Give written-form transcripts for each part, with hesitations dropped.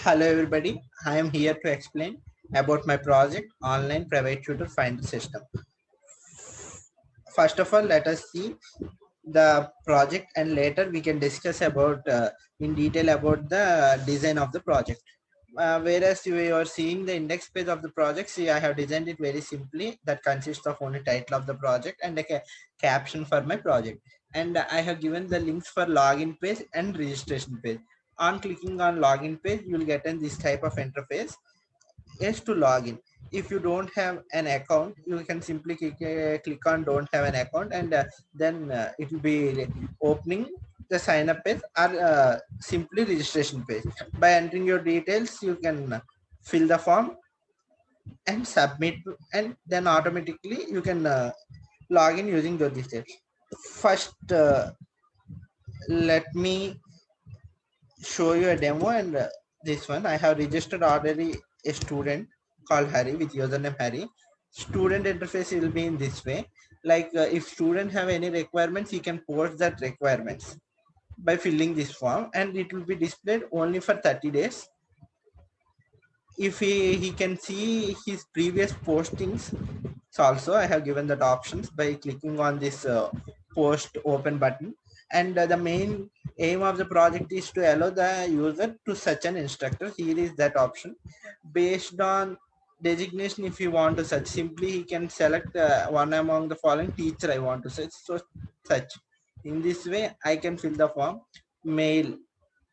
Hello everybody, I am here to explain about my project online private tutor finder system. First of all, let us see the project and later we can discuss about in detail about the design of the project. Whereas you are seeing the index page of the project, see I have designed it very simply that consists of only title of the project and a caption for my project. And I have given the links for login page and registration page. On clicking on login page, you will get in this type of interface. Yes, to log in. If you don't have an account, you can simply click on don't have an account, and then it will be opening the sign up page or simply registration page. By entering your details, you can fill the form and submit, and then automatically you can log in using those details. First, let me show you a demo, and this one I have registered already a student called Harry with username Harry. Student interface will be in this way. Like if student have any requirements, he can post that requirements by filling this form, and it will be displayed only for 30 days. If he can see his previous postings, so also I have given that options by clicking on this post open button. And the main aim of the project is to allow the user to search an instructor. Here is that option. Based on designation, if you want to search, simply he can select one among the following teacher I want to search. So search. In this way, I can fill the form. Male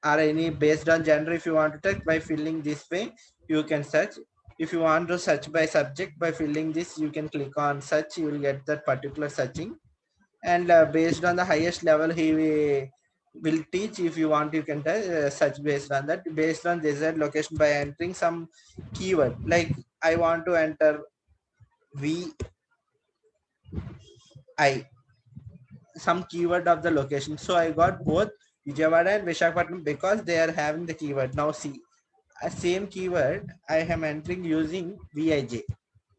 or any based on gender, if you want to search by filling this way, you can search. If you want to search by subject, by filling this, you can click on search, you will get that particular searching. And based on the highest level he will teach, if you want, you can search based on that, based on desired location by entering some keyword. Like I want to enter vi, some keyword of the location, so I got both Vijayawada and Visakhapatnam because they are having the keyword. Now see, a same keyword I am entering using Vij.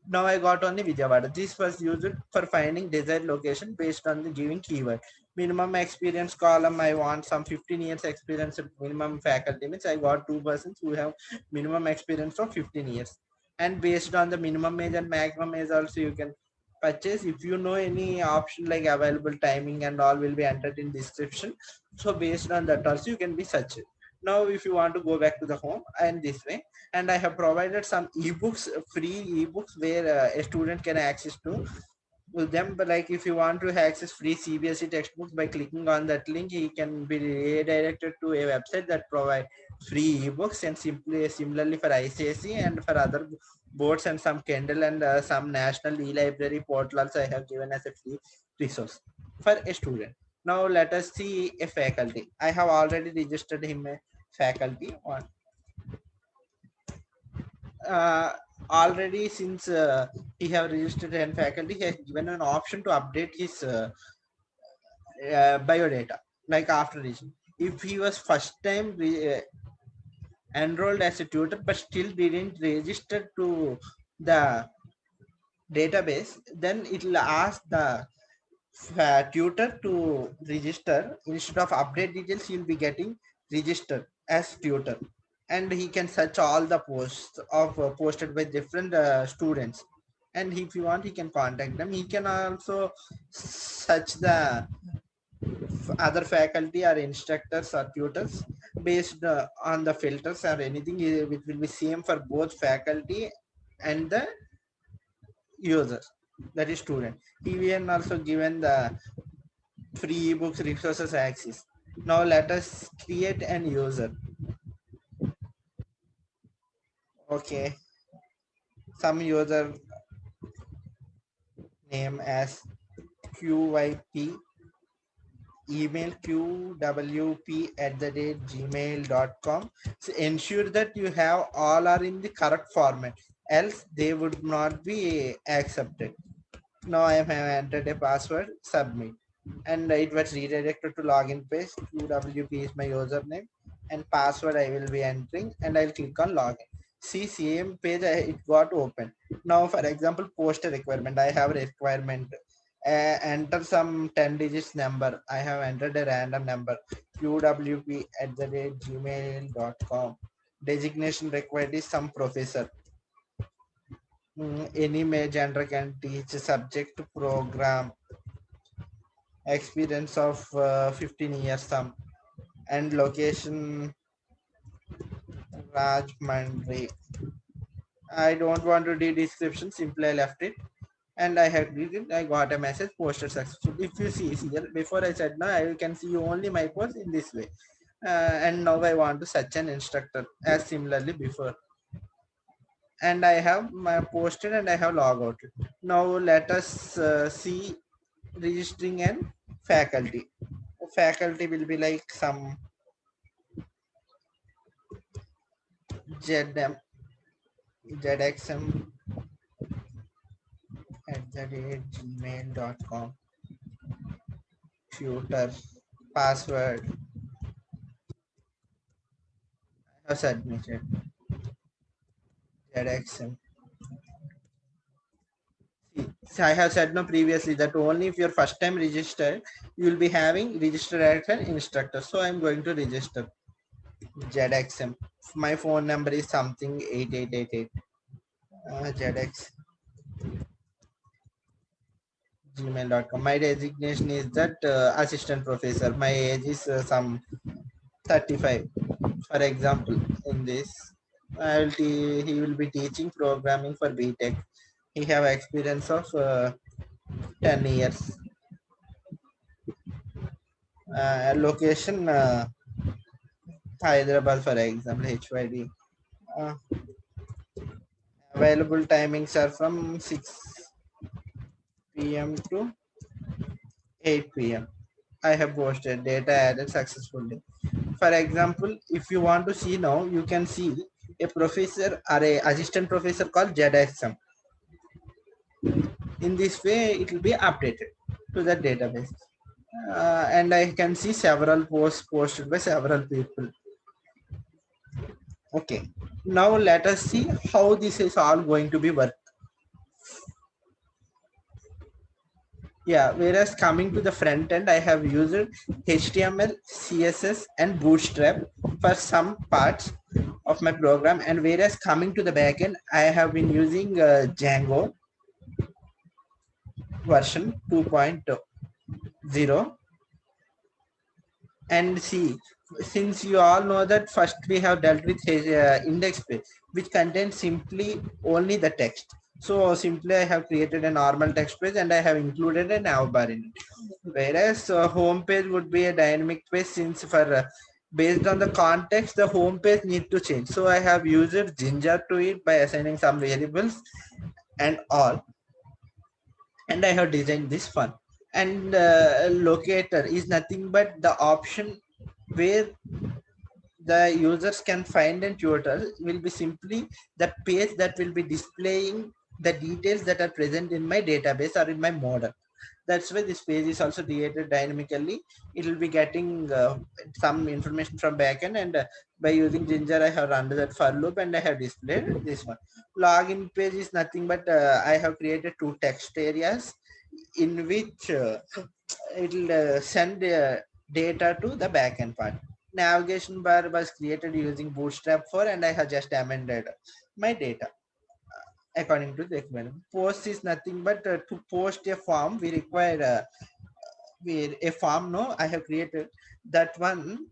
Now I got only Vijayawada. This was used for finding desired location based on the giving keyword. Minimum experience column, I want some 15 years experience. Minimum faculty means I got two persons who have minimum experience of 15 years. And based on the minimum age and maximum age also you can purchase. If you know any option like available timing and all will be entered in description. So based on that also you can be searched. Now if you want to go back to the home and this way, and I have provided some ebooks, free ebooks where a student can access to them. But like if you want to access free CBSE textbooks, by clicking on that link, he can be redirected to a website that provide free ebooks. And simply similarly for ICSE and for other boards and some Kindle and some national e-library portals, I have given as a free resource for a student. Now let us see a faculty. I have already registered him a faculty on uh, already. Since he have registered in faculty, he has given an option to update his biodata. Like after this, if he was first time enrolled as a tutor but still didn't register to the database, then it will ask the tutor to register. Instead of update details, he'll be getting registered as tutor, and he can search all the posts of posted by different students. And if you want, he can contact them. He can also search the other faculty or instructors or tutors based on the filters or anything. It will be same for both faculty and the user, that is student. TVN also given the free ebooks resources access. Now let us create an user. Okay, some user name as QYP, email qwp@gmail.com. So ensure that you have all are in the correct format, else they would not be accepted. Now I have entered a password, submit, and it was redirected to login page. QWP is my username and password I will be entering, and I'll click on login. See, same page it got open. Now for example, post a requirement. I have a requirement. Enter some 10 digits number. I have entered a random number, qwp@gmail.com. Designation required is some professor. Any gender can teach subject to program. Experience of 15 years some. And location Rajmandri. I don't want to do description, simply I left it. And I had read it. I got a message posted successful. If you see here, before I said no, I can see only my post in this way. And now I want to search an instructor as similarly before. And I have my posted and I have log out. Now let us see registering an faculty. Faculty will be like some ZM, ZXM at the rate gmail.com. Tutor, password. I have submitted ZXM. See, I have said no previously that only if you're first time registered, you will be having registered as an instructor. So I'm going to register ZXM. My phone number is something 8888. ZX gmail.com. My designation is that assistant professor. My age is some 35. For example, in this, he will be teaching programming for BTech. He have experience of 10 years. Location Hyderabad, for example, HYD. Uh, Available timings are from 6 p.m. to 8 p.m. I have posted data added successfully. For example, if you want to see now, you can see a professor or a assistant professor called ZXM. In this way, it will be updated to the database. And I can see several posts posted by several people. Okay, now let us see how this is all going to be work. Yeah, whereas coming to the front end, I have used HTML, CSS, and Bootstrap for some parts of my program. And whereas coming to the backend, I have been using Django version 2.0. And see, since you all know that first we have dealt with index page, which contains simply only the text. So simply I have created a normal text page and I have included a navbar in it. Whereas home page would be a dynamic page, since for based on the context, the home page need to change. So I have used Ginger to it by assigning some variables and all. And I have designed this one. And locator is nothing but the option where the users can find and tutor will be simply the page that will be displaying the details that are present in my database or in my model. That's why this page is also created dynamically. It will be getting some information from backend, and by using Ginger I have run that for loop and I have displayed this one. Login page is nothing but I have created two text areas in which it will send data to the backend part. Navigation bar was created using Bootstrap 4 and I have just amended my data according to the requirement. Post is nothing but to post a form we require a form. No, I have created that one.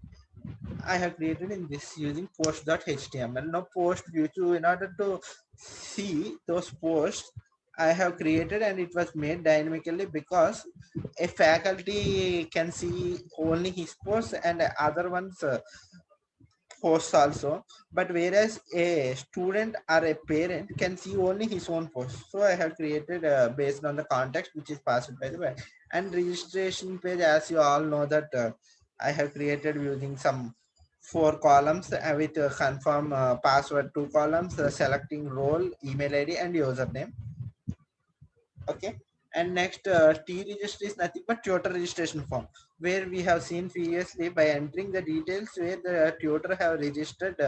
I have created in this using post.html. Now post view to, in order to see those posts I have created, and it was made dynamically because a faculty can see only his posts and other ones posts also, but whereas a student or a parent can see only his own post. So I have created based on the context which is passed by the way. And registration page, as you all know that I have created using some 4 columns with confirm password, 2 columns, selecting role, email id and username. Okay, and next T register is nothing but tutor registration form, where we have seen previously by entering the details where the tutor have registered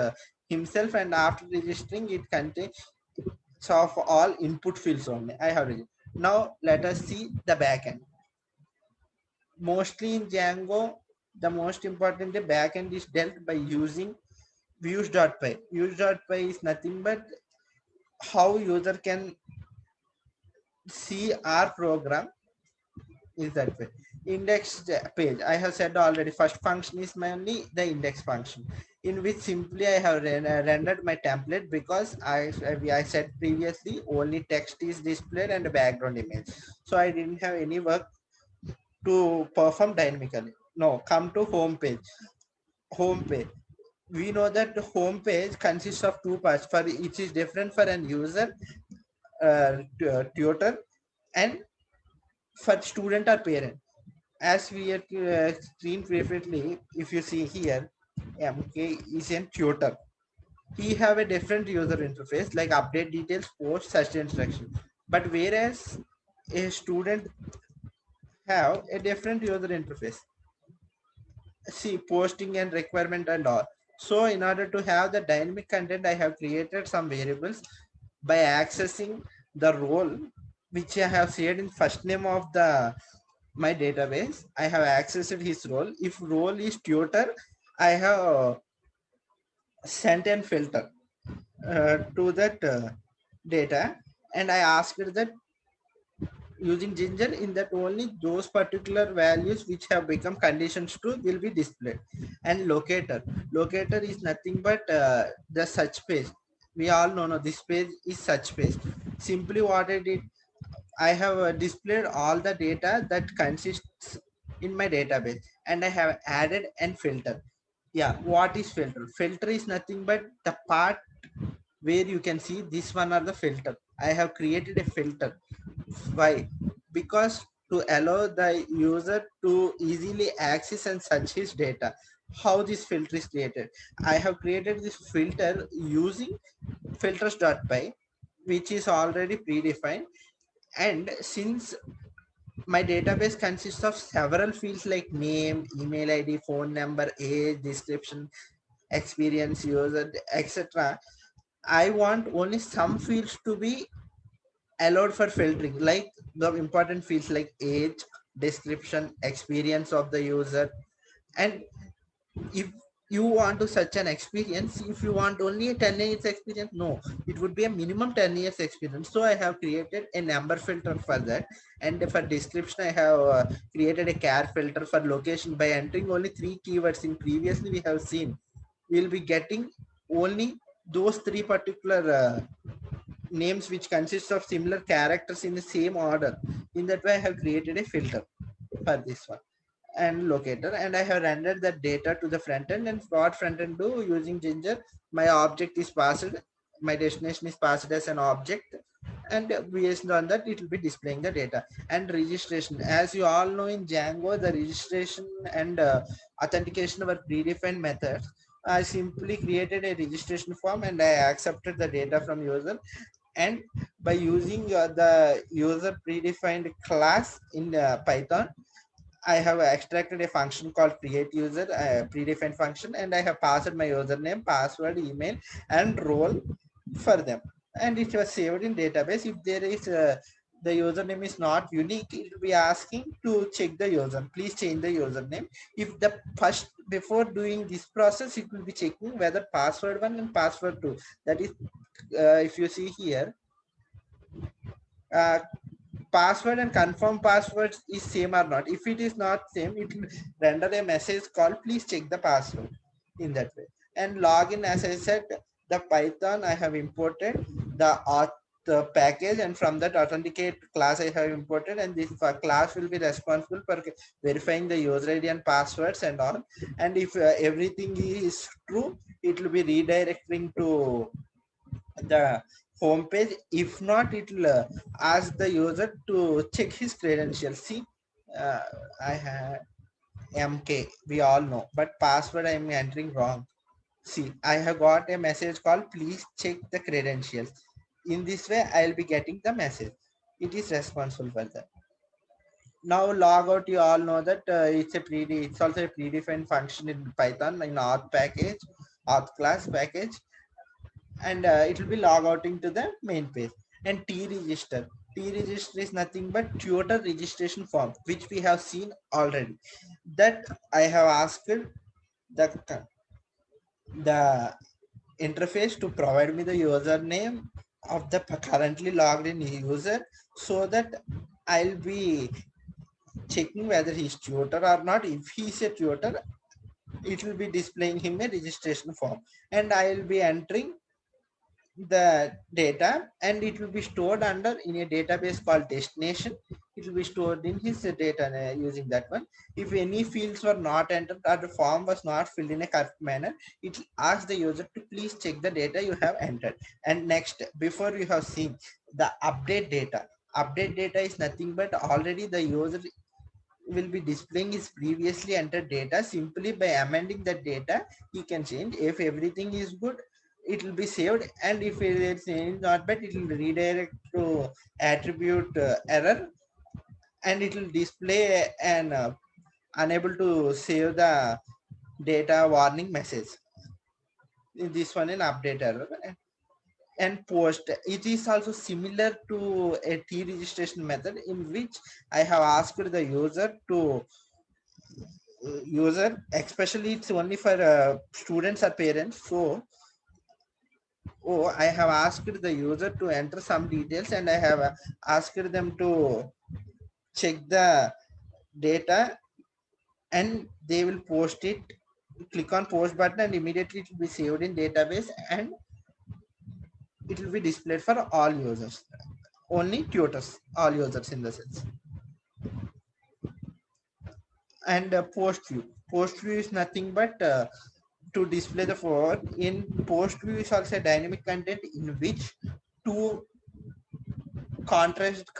himself, and after registering it contains of all input fields only I have registered. Now let us see the backend. Mostly in Django, the most important backend is dealt by using views.py. Views.py is nothing but how user can see our program is that way. Index page, I have said already, first function is mainly the index function, in which simply I have rendered my template because I said previously only text is displayed and background image. So I didn't have any work to perform dynamically. No, come to home page. Home page. We know that the home page consists of two parts. For it is different for an user, tutor, and for student or parent. As we have seen previously, if you see here, MK is a tutor. He have a different user interface like update details, post, search instruction. But whereas a student have a different user interface, see posting and requirement and all. So in order to have the dynamic content, I have created some variables by accessing the role which I have shared in first name of the my database. I have accessed his role. If role is tutor, I have sent and filter to that data, and I asked that using Ginger in that only those particular values which have become conditions true will be displayed. And locator is nothing but the search page. We all know no, this page is search page. Simply what I did, I have displayed all the data that consists in my database, and I have added and filter. Yeah, what is filter? Filter is nothing but the part where you can see this one are the filter. I have created a filter. Why? Because to allow the user to easily access and search his data. How this filter is created? I have created this filter using filters.py, which is already predefined. And since my database consists of several fields like name, email ID, phone number, age, description, experience, user, etc. I want only some fields to be allowed for filtering, like the important fields like age, description, experience of the user. And if you want to search an experience, if you want only a 10 years experience, no, it would be a minimum 10 years experience. So I have created a number filter for that. And for description, I have created a char filter. For location, by entering only three keywords, in previously we have seen we'll be getting only those three particular names which consists of similar characters in the same order. In that way, I have created a filter for this one and locator, and I have rendered that data to the front end. And what front end do using Ginger, my object is passed, my destination is passed as an object, and based on that it will be displaying the data. And registration, as you all know, in Django the registration and authentication were predefined methods. I simply created a registration form and I accepted the data from user. And by using the user predefined class in Python, I have extracted a function called create user, predefined function, and I have passed my username, password, email, and role for them. And it was saved in database. If there is the username is not unique, it will be asking to check the user. Please change the username. If the first before doing this process, it will be checking whether password one and password two. That is, if you see here, uh, password and confirm passwords is same or not. If it is not same, it will render a message called please check the password in that way. And login, as I said, the Python I have imported the auth package, and from that authenticate class I have imported, and this class will be responsible for verifying the user ID and passwords and all. And if everything is true, it will be redirecting to the home page. If not, it will ask the user to check his credentials. See, uh, I have MK, we all know, but password I am entering wrong. See, I have got a message called please check the credentials. In this way, I'll be getting the message. It is responsible for that. Now logout, you all know that it's also a predefined function in Python in auth package, auth class package, and it will be log outing to the main page. And t register is nothing but tutor registration form, which we have seen already. That I have asked the interface to provide me the username of the currently logged in user, so that I'll be checking whether he's tutor or not. If he's a tutor, it will be displaying him a registration form, and I will be entering the data, and it will be stored under in a database called destination. It will be stored in his data using that one. If any fields were not entered or the form was not filled in a correct manner, it will ask the user to please check the data you have entered. And next, before you have seen the update data is nothing but already the user will be displaying his previously entered data. Simply by amending the data, he can change. If everything is good, it will be saved, and if it is not bad, it will redirect to attribute error, and it will display an unable to save the data warning message. This one an update error. And post, it is also similar to a T registration method, in which I have asked the user to especially it's only for students or parents. So I have asked the user to enter some details, and I have asked them to check the data, and they will post it. Click on post button, and immediately it will be saved in database, and it will be displayed for all users, only tutors, all users in the sense. And post view is nothing but to display the forward. In post view is also a dynamic content in which two contrasts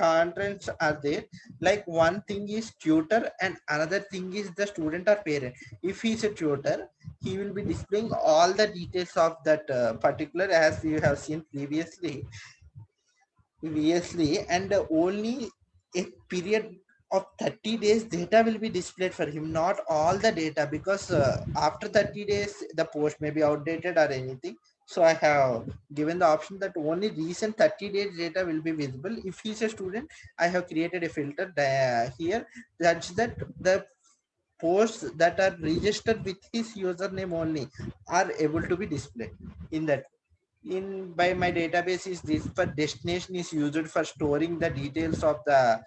are there. Like one thing is tutor and another thing is the student or parent. If he is a tutor, he will be displaying all the details of that particular, as you have seen previously, and only a period of 30 days data will be displayed for him, not all the data, because after 30 days the post may be outdated or anything. So I have given the option that only recent 30 days data will be visible. If he's a student, I have created a filter here, such that the posts that are registered with his username only are able to be displayed in that. In by my database is this, for destination is used for storing the details of the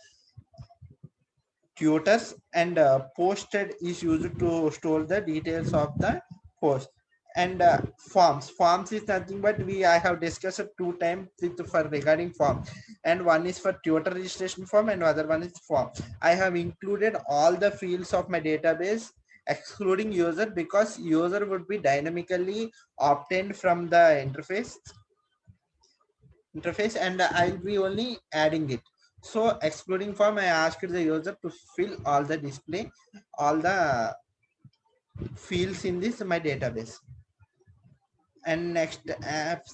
tutors, and posted is used to store the details of the post. And forms is nothing but I have discussed it 2 times for regarding form, and one is for tutor registration form and other one is form. I have included all the fields of my database excluding user, because user would be dynamically obtained from the interface, and I'll be only adding it. So excluding form, I asked the user to fill all the display, all the fields in this my database. And next, apps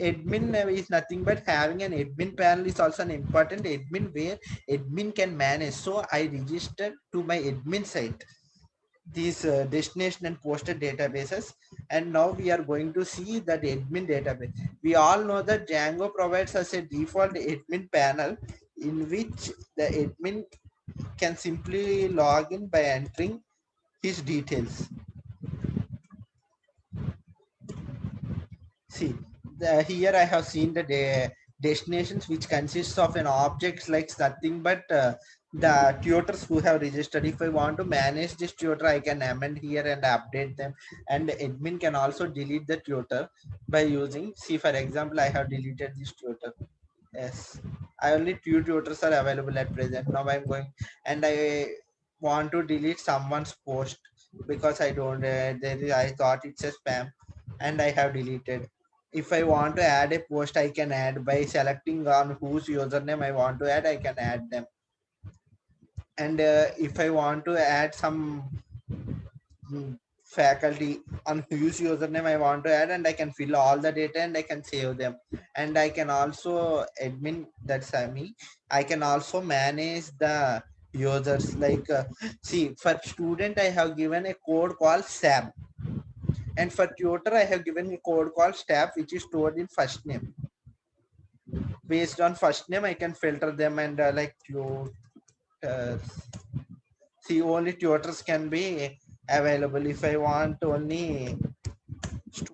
admin is nothing but having an admin panel is also an important admin, where admin can manage. So I registered to my admin site these destination and posted databases, and now we are going to see that admin database. We all know that Django provides us a default admin panel, in which the admin can simply log in by entering his details. See, here I have seen the destinations, which consists of an objects like nothing but the tutors who have registered. If I want to manage this tutor, I can amend here and update them. And admin can also delete the tutor by using, see, for example, I have deleted this tutor. Yes, I only two tutors are available at present. Now I'm going, and I want to delete someone's post, because I don't, I thought it's a spam, and I have deleted. If I want to add a post, I can add by selecting on whose username I want to add, I can add them. And if I want to add some faculty on whose username I want to add, and I can fill all the data and I can save them. And I can also admin, that's me. I can also manage the users, like see, for student I have given a code called SAB, and for tutor I have given a code called staff, which is stored in first name. Based on first name I can filter them, and like tutors, see, only tutors can be available. If I want only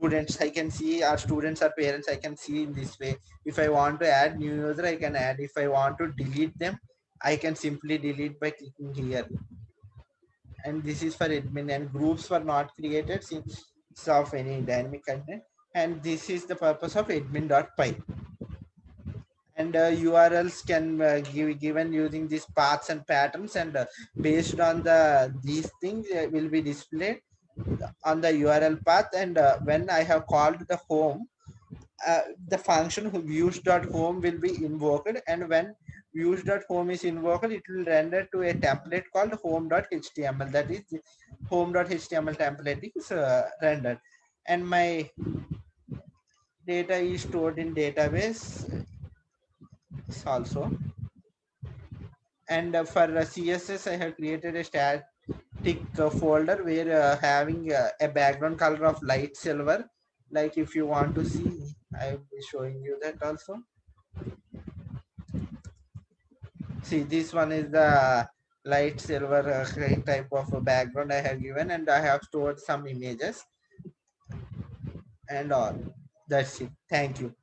students, I can see our students or parents, I can see in this way. If I want to add new user, I can add. If I want to delete them, I can simply delete by clicking here. And this is for admin, and groups were not created since of any dynamic content. And this is the purpose of admin.py. And URLs can given using these paths and patterns, and based on the these things will be displayed on the URL path. And when I have called the home, the function views.home will be invoked, and when views.home is invoked, it will render to a template called home.html. That is the home.html template is rendered, and my data is stored in database also. And for CSS, I have created a static folder where having a background color of light silver. Like if you want to see, I will be showing you that also. See, this one is the light silver type of a background I have given, and I have stored some images and all. That's it. Thank you.